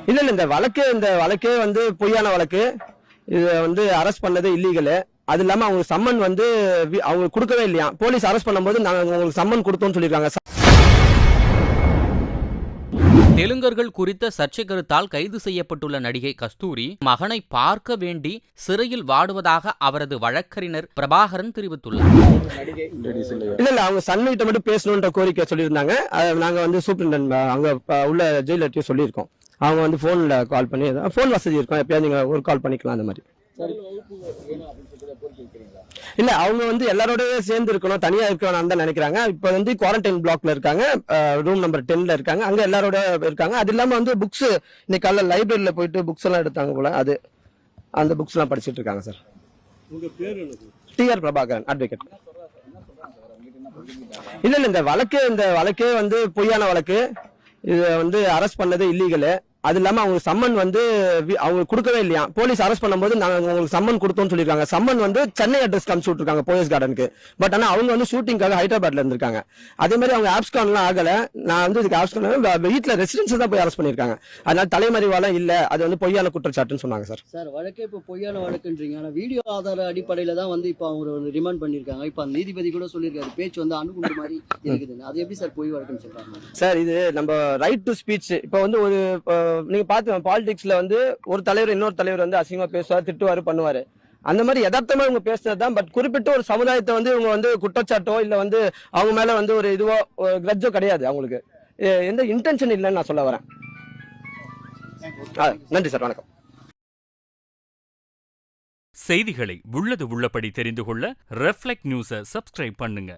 இல்ல இந்த வழக்கே வந்து பொய்யான வழக்கு. இது வந்து அரெஸ்ட் பண்ணது இல்லீகல். அது இல்லாம அவங்க சம்மன் வந்து அவங்க கொடுக்கவே இல்லையா. போலீஸ் அரெஸ்ட் பண்ணும்போது நாங்க உங்களுக்கு சம்மன் கொடுத்தோம்னு சொல்லிருக்காங்க. தெலுங்கர்கள் குறித்த சர்ச்சை கருத்தால் கைது செய்யப்பட்டுள்ள நடிகை கஸ்தூரி மகனை பார்க்க வேண்டி சிறையில் வாடுவதாக அவரது வழக்கறிஞர் பிரபாகரன் தெரிவித்துள்ளார். இல்ல அவங்க சன்னிட்ட மட்டும் பேசணும்ன்ற கோரிக்கை சொல்லியிருந்தாங்க. நாங்க வந்து சூப்பரிண்டென்ட் அங்க உள்ள ஜெயிலர்ட்டையும் சொல்லியிருக்கோம். அவங்க வந்து போன்ல கால் பண்ணி போன் வசதி இருக்கும், எப்பயாவது நீங்க ஒரு கால் பண்ணிக்கலாம் அந்த மாதிரி. இல்ல அவங்க வந்து எல்லாரோடய சேர்ந்து இருக்கணும், தனியா இருக்கணும் தான் நினைக்கிறாங்க. இப்ப வந்து குவாரண்டைன் பிளாக்ல இருக்காங்க, ரூம் நம்பர் 10ல இருக்காங்க. அங்க எல்லாரோட இருக்காங்க. அது இல்லாம வந்து புக்ஸ் இன்னைக்கு காலைல லைப்ரரியில போயிட்டு புக்ஸ் எல்லாம் எடுத்தாங்க போல. அது அந்த புக்ஸ் எல்லாம் படிச்சிட்டு இருக்காங்க சார். உங்க பேர் டிஆர் பிரபாகரன், அட்வொகேட். இல்ல இந்த வழக்கே வந்து பொய்யான வழக்கு. இது வந்து அரெஸ்ட் பண்ணது இல்லீகல். அது இல்லாம அவங்க சம்மன் வந்து அவங்க கொடுக்கவே இல்லையா. போலீஸ் அரெஸ்ட் பண்ணும்போது நாங்க உங்களுக்கு சம்மன் கொடுத்தோம்னு சொல்லிருக்காங்க. சம்மன் வந்து சென்னை அட்ரஸ் காமிச்சு விட்டுருக்காங்க போயஸ் கார்டனுக்கு. பட் ஆனா அவங்க வந்து ஷூட்டிங்காக ஹைதராபாத்ல இருந்திருக்காங்க. அதே மாதிரி அவங்க ஆப்ஸ்கான்லாம் ஆகல. நான் வந்து இதுக்கு ஆப்ஸ்கான் வீட்டுல ரெசிடென்ஸ் தான் போய் அரெஸ்ட் பண்ணிருக்காங்க. அதனால தலைமறைவாலாம் இல்ல, அது வந்து பொய்யான குற்றச்சாட்டுன்னு சொன்னாங்க சார். சார் வழக்கே இப்போ பொய்யான வழக்குன்றீங்க. ஆனா வீடியோ ஆதார அடிப்படையில தான் வந்து இப்போ அவங்க ரிமாண்ட் பண்ணிருக்காங்க. இப்போ நீதிபதி கூட சொல்லியிருக்காரு பேச்சு வந்து அணுகுண்டு மாதிரி இருக்குதுன்னு. அது எப்படி சார் பொய் வழக்குன்னு சொல்றாங்க சார்? இது நம்ம ரைட் டு ஸ்பீச். இப்போ வந்து ஒரு நீங்க பார்த்து பாலிடிக்ஸ்ல வந்து ஒரு தலைவர் இன்னொரு தலைவர் வந்து அசிங்கமா பேசுவார், திட்டுவாரு, பண்ணுவாரு. அந்த மாதிரி யதார்த்தமா இவங்க பேசுறதுதான். பட் குறிப்பிட்ட ஒரு சமுதாயத்தை வந்து இவங்க வந்து குற்றச்சாட்டோ இல்ல வந்து அவங்க மேல வந்து ஒரு இதுவோ கிரட்ஜோ கிடையாது. அவங்களுக்கு எந்த இன்டென்ஷன் இல்லைன்னு நான் சொல்ல வரேன். நன்றி சார், வணக்கம். செய்திகளை உள்ளது உள்ளபடி தெரிந்து கொள்ள ரெஃப்ளெக்ட் நியூஸை சப்ஸ்கிரைப் பண்ணுங்க.